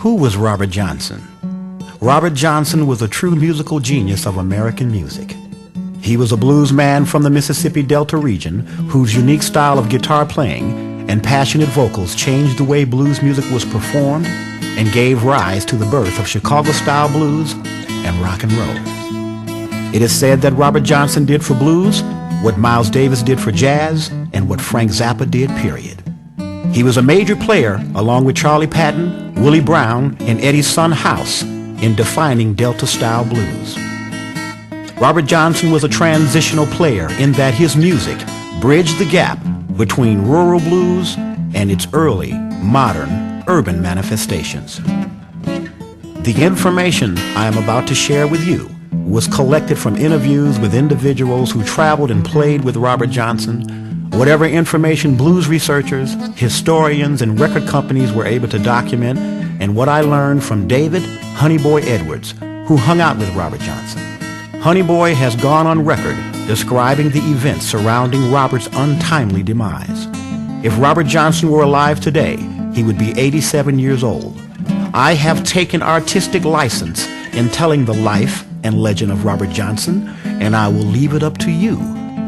Who was Robert Johnson? Robert Johnson was a true musical genius of American music. He was a blues man from the Mississippi Delta region whose unique style of guitar playing and passionate vocals changed the way blues music was performed and gave rise to the birth of Chicago-style blues and rock and roll. It is said that Robert Johnson did for blues what Miles Davis did for jazz and what Frank Zappa did, period. He was a major player, along with Charlie Patton, Willie Brown, and Eddie Son House, in defining Delta-style blues. Robert Johnson was a transitional player in that his music bridged the gap between rural blues and its early, modern, urban manifestations. The information I am about to share with you was collected from interviews with individuals who traveled and played with Robert Johnson, whatever information blues researchers, historians, and record companies were able to document, and what I learned from David Honeyboy Edwards, who hung out with Robert Johnson. Honeyboy has gone on record describing the events surrounding Robert's untimely demise. If Robert Johnson were alive today, he would be 87 years old. I have taken artistic license in telling the life and legend of Robert Johnson, and I will leave it up to you,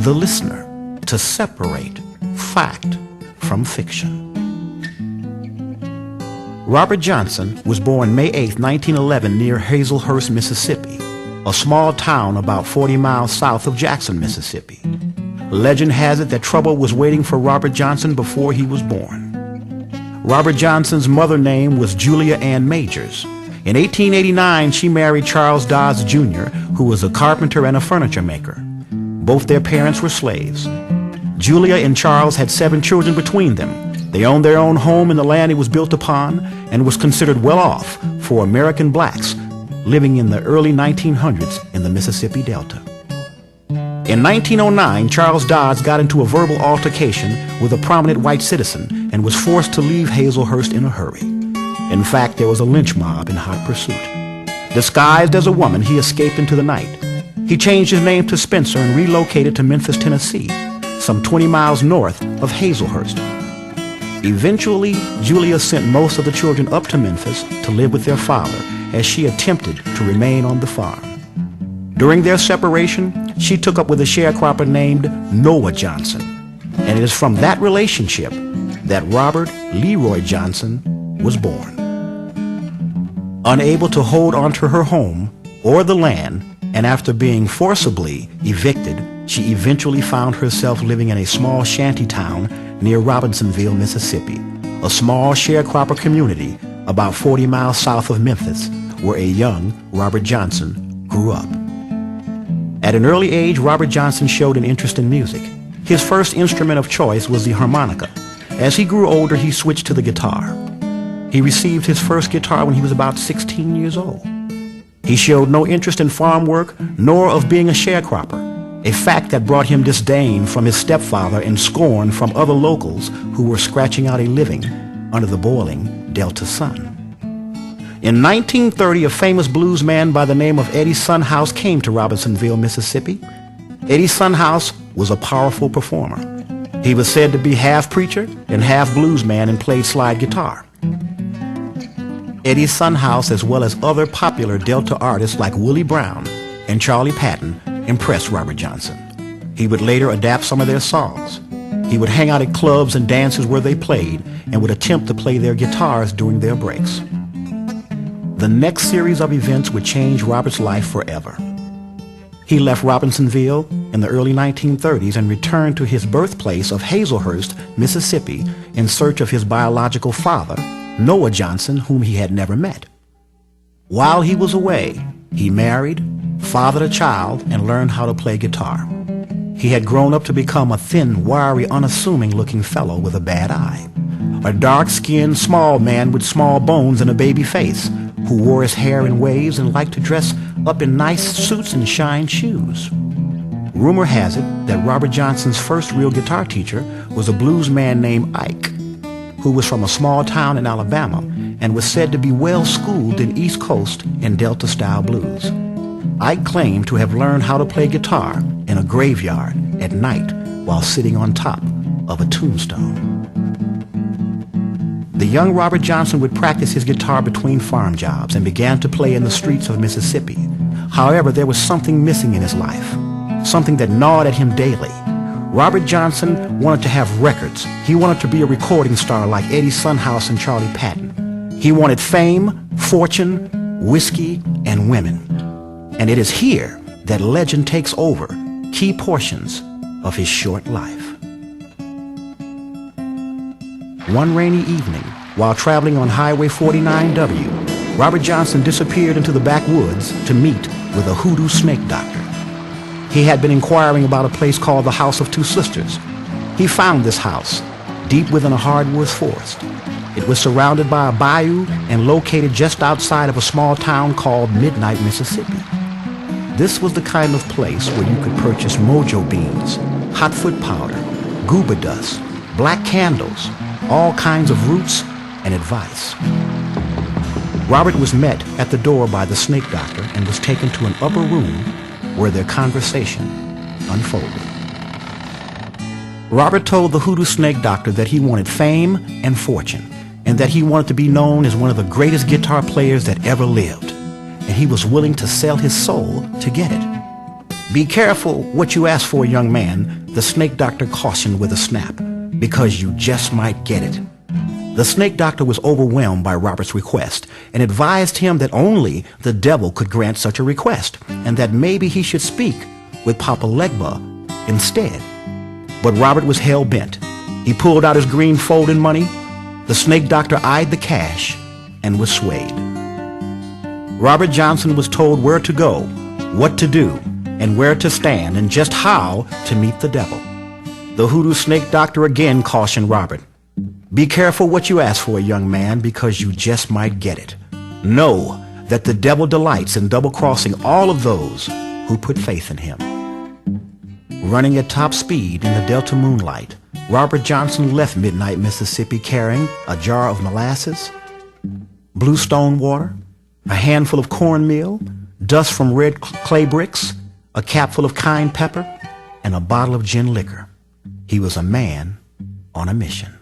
the listener, to separate fact from fiction. Robert Johnson was born May 8, 1911 near Hazelhurst, Mississippi, a small town about 40 miles south of Jackson, Mississippi. Legend has it that trouble was waiting for Robert Johnson before he was born. Robert Johnson's mother name was Julia Ann Majors. In 1889, she married Charles Dodds, Jr., who was a carpenter and a furniture maker. Both their parents were slaves. Julia and Charles had 7 children between them. They owned their own home in the land it was built upon and was considered well off for American blacks living in the early 1900s in the Mississippi Delta. In 1909, Charles Dodds got into a verbal altercation with a prominent white citizen and was forced to leave Hazelhurst in a hurry. In fact, there was a lynch mob in hot pursuit. Disguised as a woman, he escaped into the night. He changed his name to Spencer and relocated to Memphis, Tennessee, some 20 miles north of Hazelhurst. Eventually, Julia sent most of the children up to Memphis to live with their father as she attempted to remain on the farm. During their separation, she took up with a sharecropper named Noah Johnson, and it is from that relationship that Robert Leroy Johnson was born. Unable to hold onto her home or the land, and after being forcibly evicted, she eventually found herself living in a small shanty town near Robinsonville, Mississippi, a small sharecropper community about 40 miles south of Memphis, where a young Robert Johnson grew up. At an early age, Robert Johnson showed an interest in music. His first instrument of choice was the harmonica. As he grew older, he switched to the guitar. He received his first guitar when he was about 16 years old. He showed no interest in farm work, nor of being a sharecropper, a fact that brought him disdain from his stepfather and scorn from other locals who were scratching out a living under the boiling Delta sun. In 1930, a famous blues man by the name of Eddie Son House came to Robinsonville, Mississippi. Eddie Son House was a powerful performer. He was said to be half preacher and half blues man and played slide guitar. Eddie Son House, as well as other popular Delta artists like Willie Brown and Charlie Patton, impressed Robert Johnson. He would later adapt some of their songs. He would hang out at clubs and dances where they played and would attempt to play their guitars during their breaks. The next series of events would change Robert's life forever. He left Robinsonville in the early 1930s and returned to his birthplace of Hazelhurst, Mississippi, in search of his biological father, Noah Johnson, whom he had never met. While he was away, he married, fathered a child, and learned how to play guitar. He had grown up to become a thin, wiry, unassuming-looking fellow with a bad eye. A dark-skinned, small man with small bones and a baby face, who wore his hair in waves and liked to dress up in nice suits and shine shoes. Rumor has it that Robert Johnson's first real guitar teacher was a blues man named Ike, who was from a small town in Alabama and was said to be well-schooled in East Coast and Delta-style blues. Ike claimed to have learned how to play guitar in a graveyard at night while sitting on top of a tombstone. The young Robert Johnson would practice his guitar between farm jobs and began to play in the streets of Mississippi. However, there was something missing in his life, something that gnawed at him daily. Robert Johnson wanted to have records. He wanted to be a recording star like Eddie Sunhouse and Charlie Patton. He wanted fame, fortune, whiskey, and women. And it is here that legend takes over key portions of his short life. One rainy evening, while traveling on Highway 49W, Robert Johnson disappeared into the backwoods to meet with a hoodoo snake doctor. He had been inquiring about a place called the House of Two Sisters. He found this house deep within a hardwood forest. It was surrounded by a bayou and located just outside of a small town called Midnight, Mississippi. This was the kind of place where you could purchase mojo beans, hot foot powder, gooba dust, black candles, all kinds of roots, and advice. Robert was met at the door by the snake doctor and was taken to an upper room where their conversation unfolded. Robert told the hoodoo snake doctor that he wanted fame and fortune, and that he wanted to be known as one of the greatest guitar players that ever lived, and he was willing to sell his soul to get it. "Be careful what you ask for, young man," the snake doctor cautioned with a snap, "because you just might get it." The snake doctor was overwhelmed by Robert's request and advised him that only the devil could grant such a request, and that maybe he should speak with Papa Legba instead. But Robert was hell-bent. He pulled out his green folding money. The snake doctor eyed the cash and was swayed. Robert Johnson was told where to go, what to do, and where to stand, and just how to meet the devil. The hoodoo snake doctor again cautioned Robert, "Be careful what you ask for, young man, because you just might get it. Know that the devil delights in double-crossing all of those who put faith in him." Running at top speed in the Delta moonlight, Robert Johnson left Midnight, Mississippi carrying a jar of molasses, bluestone water, a handful of cornmeal, dust from red clay bricks, a capful of cayenne pepper, and a bottle of gin liquor. He was a man on a mission.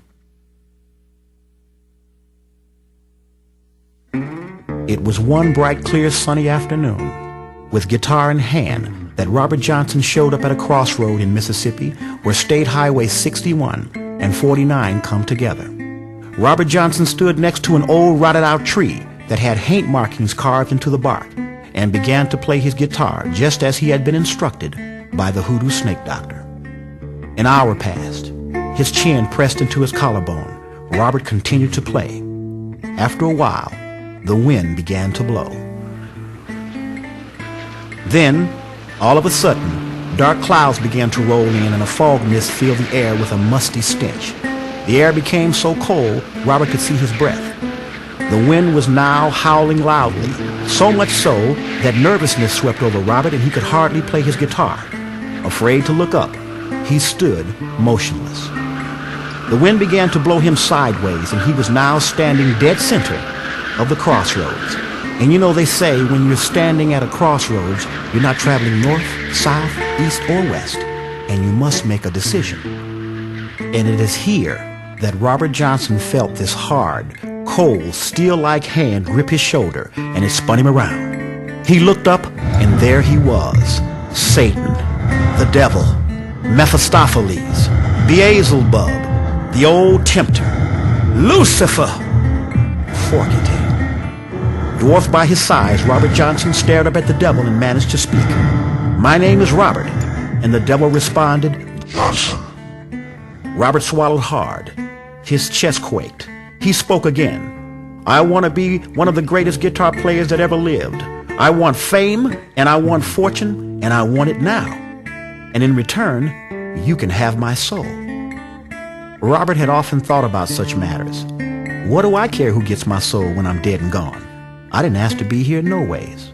It was one bright, clear, sunny afternoon, with guitar in hand, that Robert Johnson showed up at a crossroad in Mississippi where State Highway 61 and 49 come together. Robert Johnson stood next to an old rotted-out tree that had haint markings carved into the bark and began to play his guitar just as he had been instructed by the hoodoo snake doctor. An hour passed. His chin pressed into his collarbone. Robert continued to play. After a while, the wind began to blow. Then, all of a sudden, dark clouds began to roll in and a fog mist filled the air with a musty stench. The air became so cold, Robert could see his breath. The wind was now howling loudly, so much so that nervousness swept over Robert and he could hardly play his guitar. Afraid to look up, he stood motionless. The wind began to blow him sideways and he was now standing dead center of the crossroads. And you know, they say when you're standing at a crossroads, you're not traveling north, south, east, or west, and you must make a decision. And it is here that Robert Johnson felt this hard, cold, steel-like hand grip his shoulder, and it spun him around. He looked up, and there he was, Satan, the devil, Mephistopheles, Beelzebub, the old tempter, Lucifer, Forky-tail. Dwarfed by his size, Robert Johnson stared up at the devil and managed to speak. "My name is Robert," and the devil responded, "Johnson." Robert swallowed hard. His chest quaked. He spoke again. "I want to be one of the greatest guitar players that ever lived. I want fame, and I want fortune, and I want it now. And in return, you can have my soul." Robert had often thought about such matters. What do I care who gets my soul when I'm dead and gone? I didn't ask to be here no ways.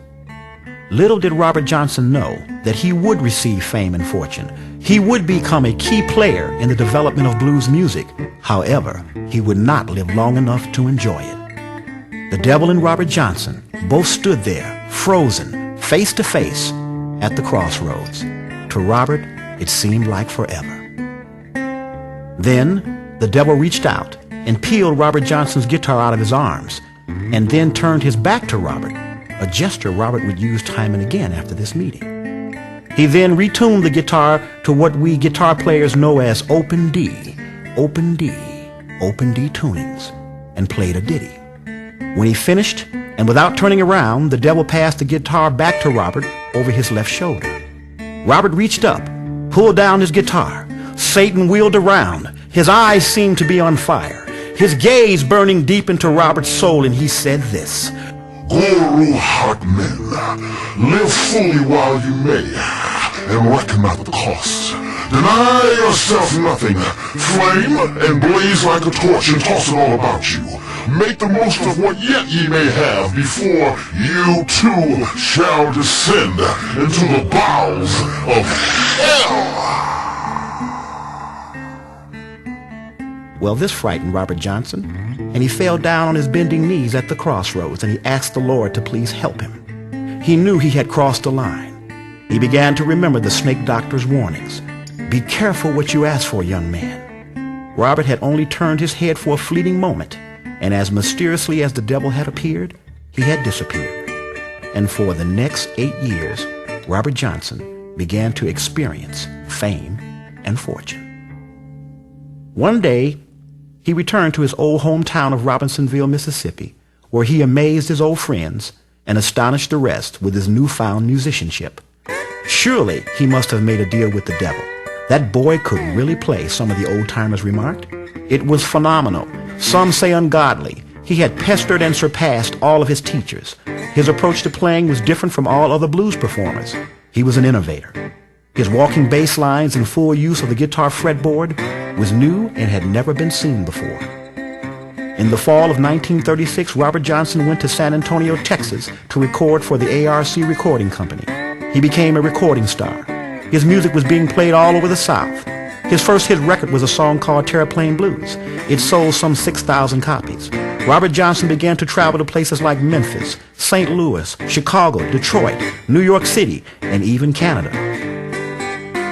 Little did Robert Johnson know that he would receive fame and fortune. He would become a key player in the development of blues music. However, he would not live long enough to enjoy it. The devil and Robert Johnson both stood there, frozen, face to face, at the crossroads. To Robert, it seemed like forever. Then, the devil reached out and peeled Robert Johnson's guitar out of his arms, and then turned his back to Robert, a gesture Robert would use time and again after this meeting. He then retuned the guitar to what we guitar players know as open D, open D, open D tunings, and played a ditty. When he finished, and without turning around, the devil passed the guitar back to Robert over his left shoulder. Robert reached up, pulled down his guitar. Satan wheeled around. His eyes seemed to be on fire, his gaze burning deep into Robert's soul, and he said this: "Go, heart men, live fully while you may, and reckon not the cost. Deny yourself nothing. Flame and blaze like a torch and toss it all about you. Make the most of what yet ye may have before you too shall descend into the bowels of hell." Well, this frightened Robert Johnson, and he fell down on his bending knees at the crossroads, and he asked the Lord to please help him. He knew he had crossed the line. He began to remember the snake doctor's warnings. Be careful what you ask for, young man. Robert had only turned his head for a fleeting moment, and as mysteriously as the devil had appeared, he had disappeared. And for the next 8 years, Robert Johnson began to experience fame and fortune. One day, he returned to his old hometown of Robinsonville, Mississippi, where he amazed his old friends and astonished the rest with his newfound musicianship. Surely he must have made a deal with the devil. That boy could really play, some of the old-timers remarked. It was phenomenal, some say ungodly. He had pestered and surpassed all of his teachers. His approach to playing was different from all other blues performers. He was an innovator. His walking bass lines and full use of the guitar fretboard was new and had never been seen before. In the fall of 1936, Robert Johnson went to San Antonio, Texas, to record for the ARC Recording Company. He became a recording star. His music was being played all over the South. His first hit record was a song called Terraplane Blues. It sold some 6,000 copies. Robert Johnson began to travel to places like Memphis, St. Louis, Chicago, Detroit, New York City, and even Canada.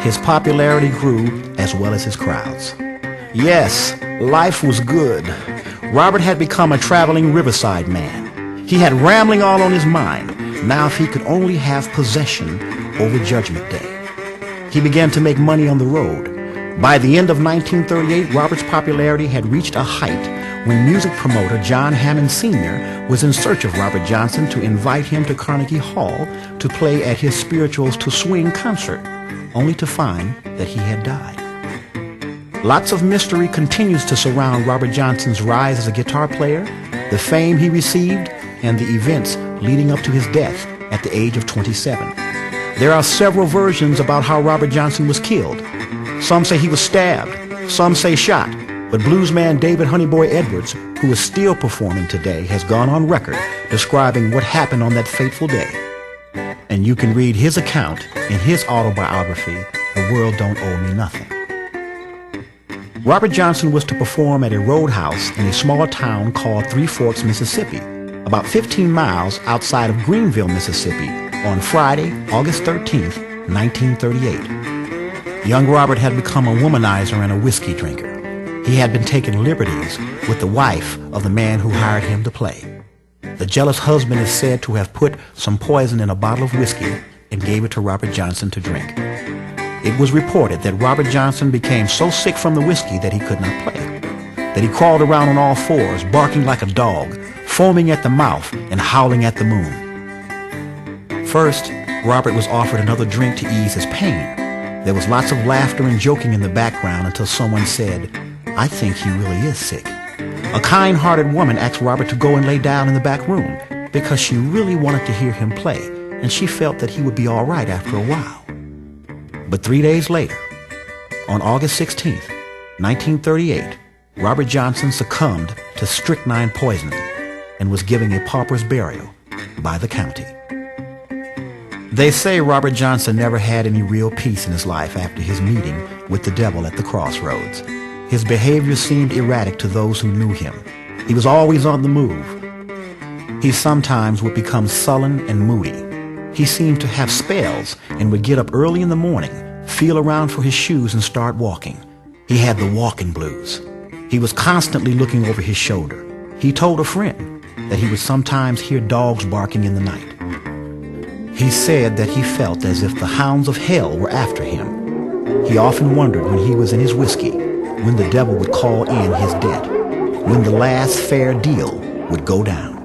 His popularity grew as well as his crowds. Yes, life was good. Robert had become a traveling riverside man. He had rambling all on his mind. Now if he could only have possession over Judgment Day. He began to make money on the road. By the end of 1938, Robert's popularity had reached a height when music promoter John Hammond Sr. was in search of Robert Johnson to invite him to Carnegie Hall to play at his Spirituals to Swing concert, only to find that he had died. Lots of mystery continues to surround Robert Johnson's rise as a guitar player, the fame he received, and the events leading up to his death at the age of 27. There are several versions about how Robert Johnson was killed. Some say he was stabbed, some say shot, but bluesman David Honeyboy Edwards, who is still performing today, has gone on record describing what happened on that fateful day. And you can read his account in his autobiography, The World Don't Owe Me Nothing. Robert Johnson was to perform at a roadhouse in a small town called Three Forks, Mississippi, about 15 miles outside of Greenville, Mississippi, on Friday, August 13th, 1938. Young Robert had become a womanizer and a whiskey drinker. He had been taking liberties with the wife of the man who hired him to play. The jealous husband is said to have put some poison in a bottle of whiskey and gave it to Robert Johnson to drink. It was reported that Robert Johnson became so sick from the whiskey that he could not play, that he crawled around on all fours, barking like a dog, foaming at the mouth and howling at the moon. First, Robert was offered another drink to ease his pain. There was lots of laughter and joking in the background until someone said, "I think he really is sick." A kind-hearted woman asked Robert to go and lay down in the back room because she really wanted to hear him play, and she felt that he would be all right after a while. But 3 days later, on August 16th, 1938, Robert Johnson succumbed to strychnine poisoning and was given a pauper's burial by the county. They say Robert Johnson never had any real peace in his life after his meeting with the devil at the crossroads. His behavior seemed erratic to those who knew him. He was always on the move. He sometimes would become sullen and moody. He seemed to have spells and would get up early in the morning, feel around for his shoes and start walking. He had the walking blues. He was constantly looking over his shoulder. He told a friend that he would sometimes hear dogs barking in the night. He said that he felt as if the hounds of hell were after him. He often wondered when he was in his whiskey, when the devil would call in his debt, when the last fair deal would go down.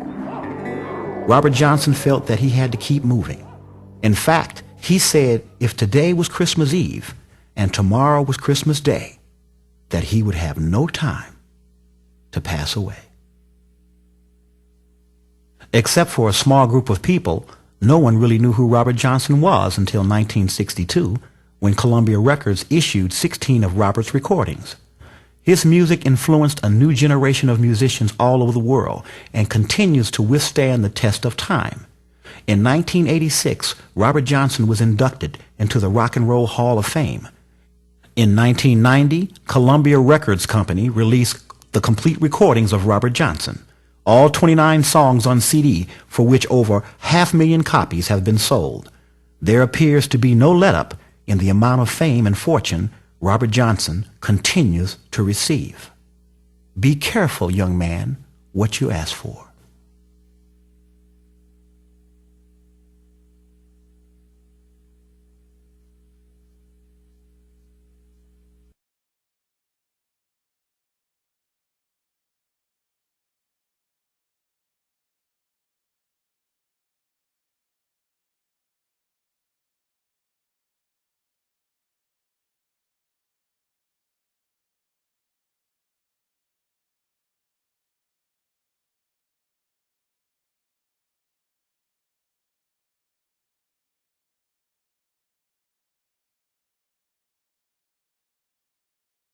Robert Johnson felt that he had to keep moving. In fact, he said if today was Christmas Eve and tomorrow was Christmas Day, that he would have no time to pass away. Except for a small group of people, no one really knew who Robert Johnson was until 1962, when Columbia Records issued 16 of Robert's recordings. His music influenced a new generation of musicians all over the world and continues to withstand the test of time. In 1986, Robert Johnson was inducted into the Rock and Roll Hall of Fame. In 1990, Columbia Records Company released the complete recordings of Robert Johnson, all 29 songs on CD, for which over 500,000 copies have been sold. There appears to be no letup in the amount of fame and fortune Robert Johnson continues to receive. Be careful, young man, what you ask for.